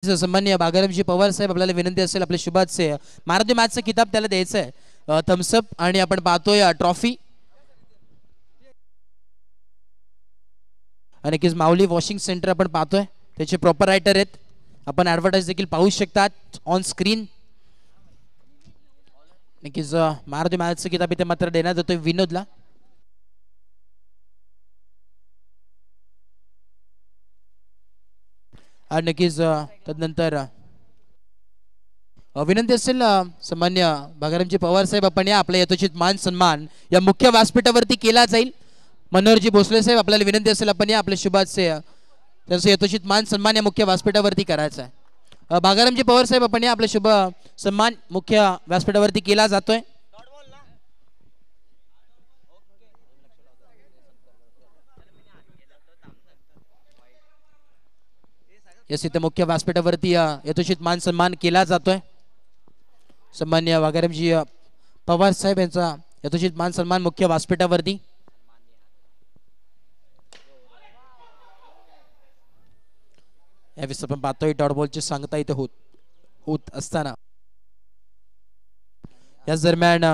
सन्माननीय बागरमजी पवार साहेब आपल्याला विनंती असेल आपले शुभाचे मारुती मॅचचं किताब त्याला द्यायचं आहे थम्सअप आणि आपण पाहतोय ट्रॉफी आणि किस माऊली वॉशिंग सेंटर आपण पाहतोय त्याचे प्रॉपर रायटर आहेत आपण ॲडव्हर्टाइज देखील पाहू शकतात ऑन स्क्रीन नक्कीच मारुती मॅचचं किताब इथे मात्र देण्यात येतोय विनोदला आणि नक्कीच तदनंतर विनंती असेल सन्मान्य बागरमजी पवार साहेब आपण या आपल्या यथोचित मान सन्मान या मुख्य व्यासपीठावरती केला जाईल मनोहरजी भोसले साहेब आपल्याला विनंती असेल आपण या आपल्या शुभाचे त्याचं यथोचित मान सन्मान या मुख्य व्यासपीठावरती करायचा आहे बागरमजी पवार साहेब आपण या आपल्या शुभ सन्मान मुख्य व्यासपीठावरती केला जातोय यस इथे मुख्य व्यासपीठावरती यथोचित मान सन्मान केला जातोय सन्मान्य बागरमजी पवार साहेब यांचा यथोचित मान सन्मान मुख्य व्यासपीठावरती यावेळेस आपण पाहतोय डॉट बॉलची सांगता इथे होत असताना याच दरम्यान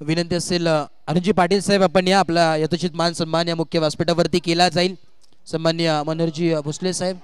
विनंती असेल अनुजी पाटील साहेब आपण या आपला यथोचित मान सन्मान या मुख्य व्यासपीठावरती केला जाईल सन्मान्य मनोहरजी भोसले साहेब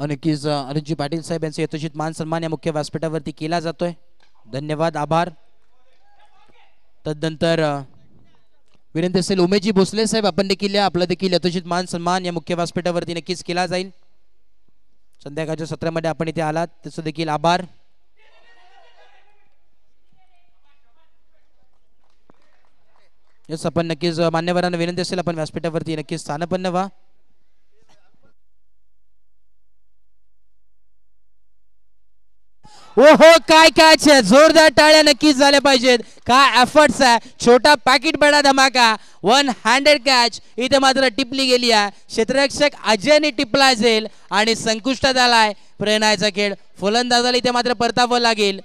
नक्कीच अनुजी पाटील साहेब यांचा यथोचित मान सन्मान या मुख्य व्यासपीठावरती केला जातोय धन्यवाद आभार तदनंतर विनंती असेल उमेशजी भोसले साहेब आपण देखील या आपला देखील यथोचित मान सन्मान या मुख्य व्यासपीठावरती नक्कीच केला जाईल संध्याकाळच्या सत्रामध्ये आपण इथे आलात त्याचं देखील आभार यस आपण नक्कीच मान्यवरांना विनंती असेल आपण व्यासपीठावरती नक्कीच स्थानपन्न व्हा ओहो काय कॅच आहे जोरदार टाळ्या नक्कीच झाल्या पाहिजेत काय एफर्ट्स आहे छोटा पॅकेट बडा धमाका वन हँडेड कॅच इथे मात्र टिपली गेली आहे क्षेत्ररक्षक अजयने टिपला जाईल आणि संकुष्टात आलाय प्रेरणाचा खेळ फलंदाजाला इथे मात्र परतावं लागेल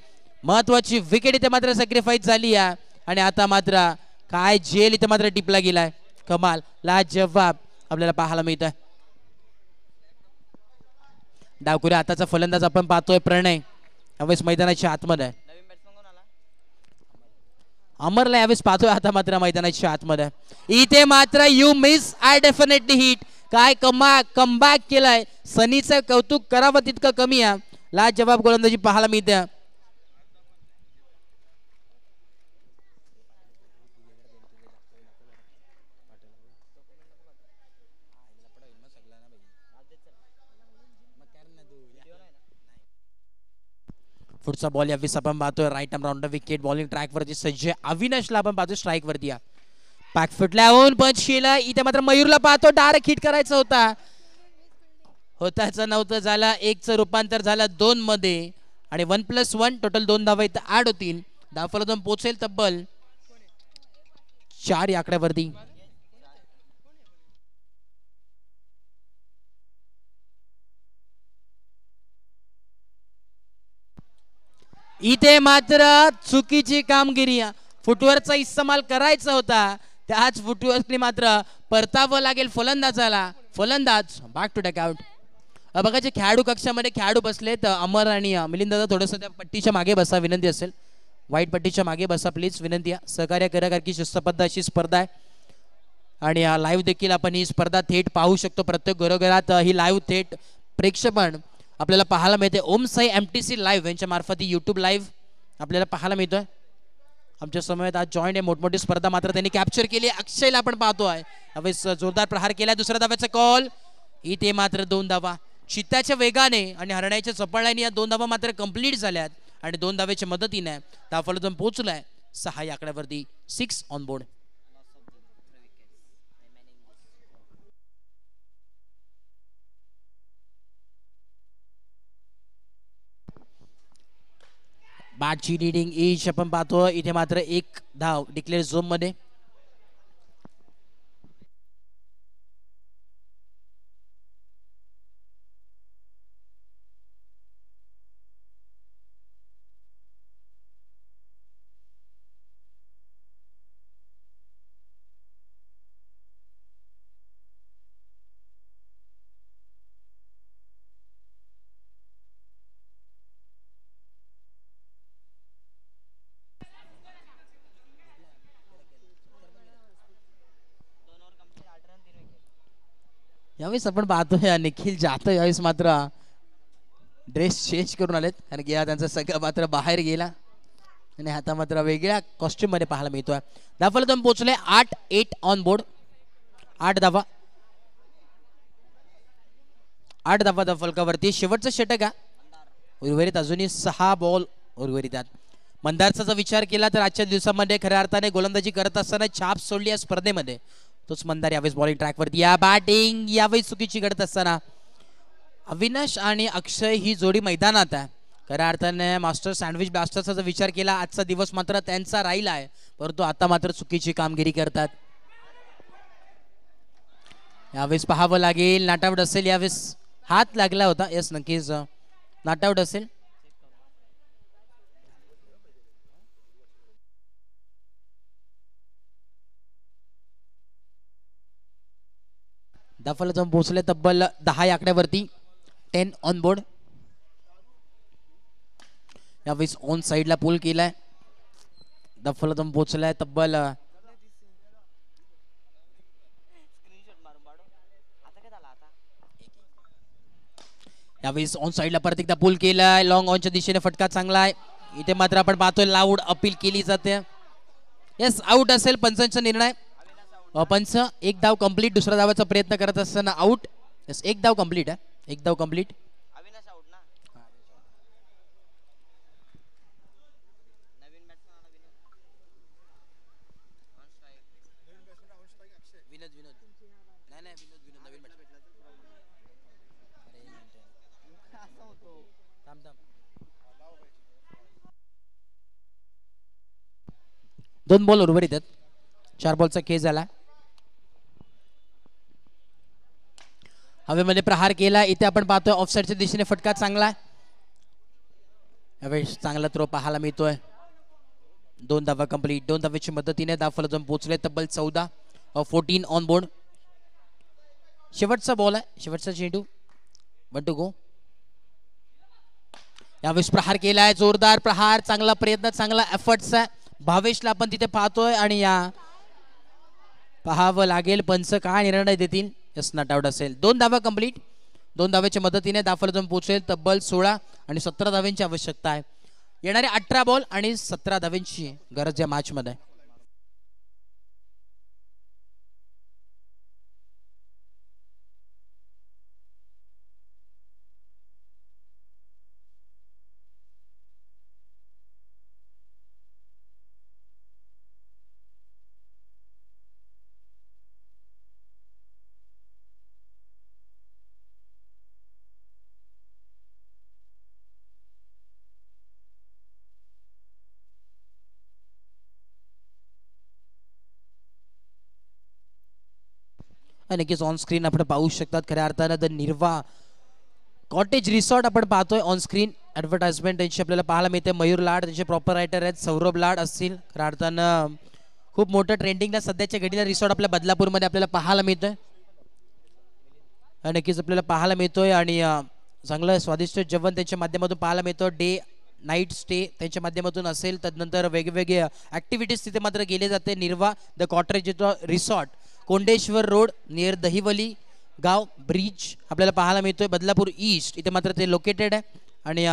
महत्वाची विकेट इथे मात्र सॅक्रिफाईस झाली आहे आणि आता मात्र काय जेल इथे मात्र टिपला गेलाय कमाल लाजवाब आपल्याला पाहायला मिळत आहे डावकुऱ्या आताचा फलंदाज आपण पाहतोय प्रणय यावेळेस मैदानाच्या आतमध्ये अमरला यावेळेस पाहतोय आता मात्र मैदानाच्या आतमध्ये इथे मात्र you miss I definitely hit काय कमबॅक केलाय सनीचं कौतुक करावं तितकं कमी आहे लाजवाब गोलंदाजी पाहायला मिळते पुढचा बॉल यावेळेस आपण पाहतोय right arm round wicket bowling track वरती सज्ज अविनाशला आपण पाहतोय स्ट्राईक वरती पॅक फुटल्याहून पंच केला इथे मात्र मयूरला पाहतो डायरेक्ट हिट करायचा होताच नव्हतं झाला एकचं रूपांतर झालं 2 मध्ये आणि 1+1 टोटल 2 धावा इथं ऍड होतील धावफलक पोहोचेल तब्बल 4 या आकड्यावरती इथे मात्र चुकीची कामगिरी फुटवर्कचा इस्तेमाल करायचा होता त्याच फुटवर्कने मात्र परतावं लागेल फलंदाज बॅक टू डक आउट बघा जे खेळाडू कक्षामध्ये खेळाडू बसलेत अमर आणि मिलिंद दादा थोडंसं त्या पट्टीच्या मागे बसा विनंती असेल व्हाईट पट्टीच्या मागे बसा प्लीज विनंती आहे सहकार्य करा कारण की शिस्तबद्ध अशी स्पर्धा आहे आणि लाईव्ह देखील आपण ही स्पर्धा थेट पाहू शकतो प्रत्येक घरोघरात ही लाईव्ह थेट प्रेक्षेपण आपल्याला पाहायला मिळते ओम साई MTC लाईव्ह यांच्या मार्फत युट्यूब लाईव्ह आपल्याला पाहायला मिळतोय आमच्या समोर आज जॉईंट आहे मोठमोठी स्पर्धा मात्र त्यांनी कॅप्चर केली अक्षयला आपण पाहतोय यावेळेस जोरदार प्रहार केला दुसऱ्या धाव्याचा कॉल इथे मात्र 2 धावा चित्ताच्या वेगाने आणि हरण्याच्या चपळाने या 2 धावा मात्र कंप्लीट झाल्यात आणि 2 धाव्याच्या मदतीने धावफलक पोहोचलाय 6 या आकड्यावरती 6 ऑन बोर्ड बॅटची रीडिंग इच आपण पाहतो इथे मात्र 1 धाव डिक्लेअर झोन मध्ये यावेळेस आपण पाहतोय निखिल जाधव यावेळेस मात्र ड्रेस चेंज करून आलेत, कारण की त्यांचा सगळं मात्र बाहेर गेला आणि आता मात्र वेगळ्या कॉस्ट्युम मध्ये पाहायला मिळतोय. धावफलक पोहोचले 8-8 ऑन बोर्ड. 8 धावा, 8 धावा धावफलकावरती. शेवटचं षटक आहे. उर्वरित अजूनही 6 बॉल उर्वरित आहेत. मंदारचा जर विचार केला तर आजच्या दिवसामध्ये खऱ्या अर्थाने गोलंदाजी करत असताना छाप सोडली या स्पर्धेमध्ये. तोच मंदार यावेळेस बॉलिंग ट्रॅकवरती. या बॅटिंग यावेळेस चुकीची करत असताना अविनाश आणि अक्षय ही जोडी मैदानात आहे. खऱ्या अर्थाने मास्टर सँडविच ब्लास्टरचा जर विचार केला आजचा दिवस मात्र त्यांचा राहिला आहे, परंतु आता मात्र चुकीची कामगिरी करतात. यावेळेस पाहावं लागेल. नॉट आउट असेल. यावेळेस हात लागला होता. यस नक्कीच नॉट आउट असेल. धावफलक जाऊन पोहोचले तब्बल 10 या आकड्यावरती. 10 ऑन बोर्ड. यावेळेस ऑन साइडला पूल केलाय. धावफलक जाऊन पोहोचलाय तब्बल यावेळेस ऑन साइडला परत एकदा पूल केलाय. लॉंग ऑनच्या दिशेने फटका चांगला आहे. इथे मात्र आपण पाहतोय लाऊड अपील केली जाते. यस आउट असेल. पंचांचा निर्णय. पंच एक धाव कंप्लीट. दुसरा धावाचा प्रयत्न करत असताना आउट. यस एक धाव कंप्लीट आहे. एक धाव कंप्लीट. दोन बॉल उर्वरित आहेत. 4 बॉलचा खेळ झाला. हवेमध्ये प्रहार केला. इथे आपण पाहतोय ऑफसाइडच्या दिशेने फटका चांगला. यावेळेस चांगला थ्रो पाहायला मिळतोय. 2 धावा कंप्लीट. 2 धावेच्या मदतीने धावफलक जाऊन पोहोचले तब्बल 14. 14 ऑन बोर्ड. शेवटचा बॉल आहे. शेवटचा चेंडू. 1 टू गो. यावेळेस प्रहार केलाय. जोरदार प्रहार. चांगला प्रयत्न. चांगला एफर्ट्स आहे. भावेशला आपण तिथे पाहतोय आणि या पाहावं लागेल पंच काय निर्णय देतील. यस नॉट आउट असेल. 2 धावा कंप्लीट. 2 धावेच्या मदतीने धावफलक जाऊन पोहोचेल तब्बल 16 आणि 17 धावांची आवश्यकता आहे. येणारे 18 बॉल आणि 17 धावांची गरज या मॅच मध्ये. नक्कीच ऑन स्क्रीन आपण पाहू शकतात. खऱ्या अर्थानं द निर्वा कॉटेज रिसॉर्ट आपण पाहतोय ऑन स्क्रीन. ॲडव्हर्टाइजमेंट त्यांची आपल्याला पाहायला मिळते. मयूर लाड त्यांचे प्रॉपर रायटर आहेत. सौरभ लाड असतील. खऱ्या अर्थानं खूप मोठं ट्रेंडिंगला सध्याच्या घडीला रिसॉर्ट आपल्या बदलापूरमध्ये आपल्याला पाहायला मिळतोय. नक्कीच आपल्याला पाहायला मिळतोय आणि चांगलं स्वादिष्ट जेवण त्यांच्या माध्यमातून पाहायला मिळतं. डे नाईट स्टे त्यांच्या माध्यमातून असेल. त्यानंतर वेगवेगळे ॲक्टिव्हिटीज तिथे मात्र केले जाते. Nirva the cottage resort Kondeshwar road near Dahivali गाव ब्रिज आपल्याला पाहायला मिळतोय. बदलापूर ईस्ट इथे मात्र ते लोकेटेड आहे आणि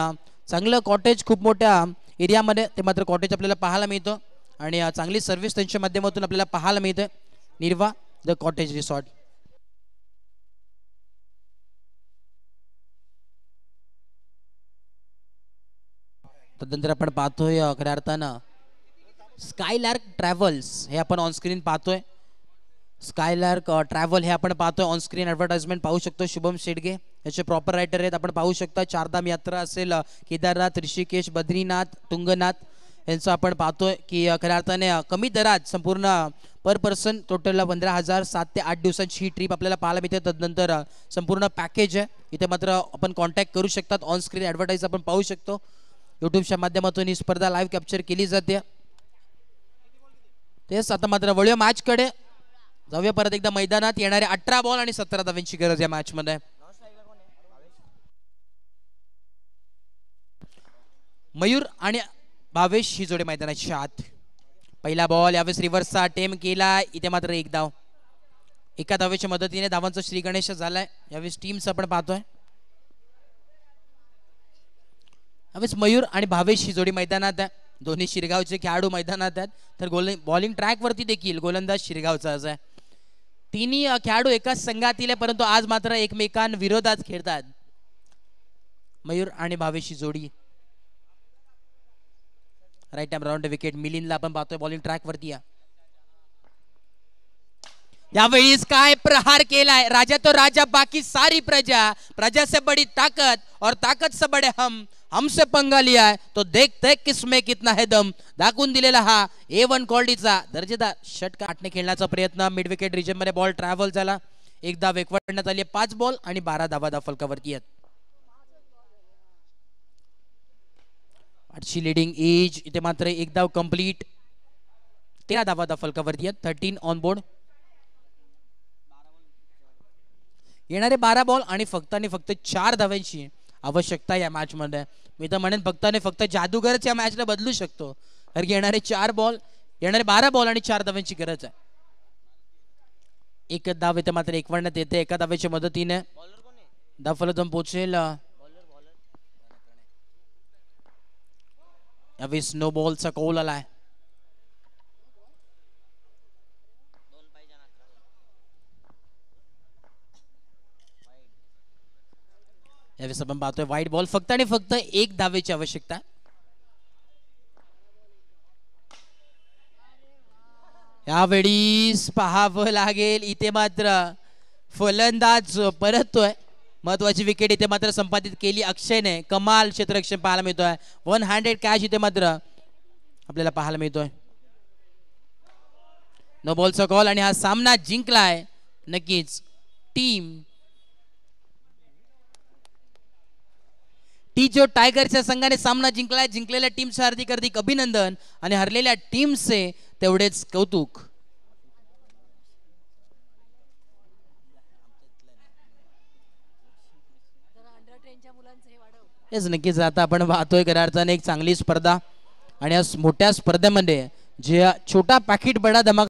चांगलं कॉटेज खूप मोठ्या एरियामध्ये ते मात्र कॉटेज आपल्याला पाहायला मिळतं आणि चांगली सर्व्हिस त्यांच्या माध्यमातून आपल्याला पाहायला मिळते. निर्वा द कॉटेज रिसॉर्ट. तदनंतर आपण पाहतोय खऱ्या अर्थानं स्कायलार्क ट्रॅव्हल्स हे आपण ऑनस्क्रीन पाहतोय. स्कायलार्क ट्रॅव्हल हे आपण पाहतोय ऑनस्क्रीन. ॲडव्हर्टाइजमेंट पाहू शकतो. शुभम शेडगे याचे प्रॉपर रायटर आहेत. आपण पाहू शकता. चारधाम यात्रा असेल. केदारनाथ, ऋषिकेश, बद्रीनाथ, तुंगनाथ यांचं आपण पाहतोय की खऱ्या अर्थाने कमी दरात संपूर्ण पर पर्सन टोटल 15,000 7 ते 8 दिवसांची ही ट्रिप आपल्याला पाहायला मिळते. तदनंतर संपूर्ण पॅकेज आहे. इथे मात्र आपण कॉन्टॅक्ट करू शकतात. ऑनस्क्रीन ॲडव्हर्टाईज आपण पाहू शकतो. यूट्यूबच्या माध्यमातून ही स्पर्धा लाईव्ह कॅप्चर केली जाते. तेच आता मात्र वळूया मॅचकडे. जाऊया परत एकदा मैदानात. येणारे 18 बॉल आणि 17 धावांची गरज या मॅच मध्ये. मयूर आणि भावेश ही जोडी मैदानाची आत. पहिला बॉल यावेळेस रिव्हर्सचा अटेम्प्ट केला. इथे मात्र 1 धाव. एका धावेच्या मदतीने धावांचा श्री गणेश झालाय. यावेळेस टीम्स आपण पाहतोय. यावेळेस मयूर आणि भावेश ही जोडी मैदानात आहे. दोन्ही शिरगावचे खेळाडू मैदानात आहेत. तर बॉलिंग ट्रॅक वरती देखील गोलंदाज शिरगावचा आहे. तिन्ही खेळाडू एकाच संघातील आहे, परंतु आज मात्र एकमेकांविरोधात खेळतात. मयूर आणि भावेश ही जोडी. राईट हँड राऊंड विकेट मिलिंदला आपण पाहतोय बॉलिंग ट्रॅक वरती. यावेळीस काय प्रहार केलाय राजा तो राजा बाकी सारी प्रजा, प्रजा से बड़ी ताकत और ताकत से बड़े हमसे पंगा लिया है तो देख किसमें कितना है दम. दाखवून दिलेला हा A1 क्वालिटीचा दर्जेदार षटकार. 8 ने खेळण्याचा प्रयत्न. मिड विकेट रिजन मध्ये बॉल ट्रॅव्हल झाला. एक धाव एकवटण्यात आली. 5 बॉल आणि 12 धावा फलकावरती आहेत. 8ची लिडिंग एज इथे मात्र एक धाव कंप्लीट. 13 धावा फलकावरती आहेत. 13 ऑन बोर्ड. येणारे 12 बॉल आणि फक्त 4 धावांची आवश्यकता या मॅच मध्ये. मी तर म्हणेन फक्त जादूगरच या मॅचला बदलू शकतो. कारण की येणारे 12 बॉल आणि 4 धावांची गरज आहे. एक धाव इथे मात्र एकवटण्यात येते. एका धावेच्या मदतीने धाव फलक पोहोचेल. यावेळेस नो बॉलचा कॉल आलाय. यावेळेस आपण पाहतोय वाईट बॉल. फक्त एक धावेची आवश्यकता. यावेळीस पाहावं लागेल इथे मात्र फलंदाज परततोय. महत्वाची विकेट इथे मात्र संपादित केली अक्षयने. कमाल क्षेत्ररक्षण पाहायला मिळतोय. 1 हँडेड कॅच इथे मात्र आपल्याला पाहायला मिळतोय. नो बॉलचा कॉल आणि हा सामना जिंकलाय नक्कीच जो टायगरच्या संघाने सामना जिंकलाय. जिंकलेल्या टीमचे हार्दिक अभिनंदन आणि हरलेल्या टीमचे तेवढेच कौतुक. नक्कीच आता आपण पाहतोय खऱ्या अर्थाने एक चांगली स्पर्धा आणि या मोठ्या स्पर्धेमध्ये जे छोटा पॅकेट बडा धमाका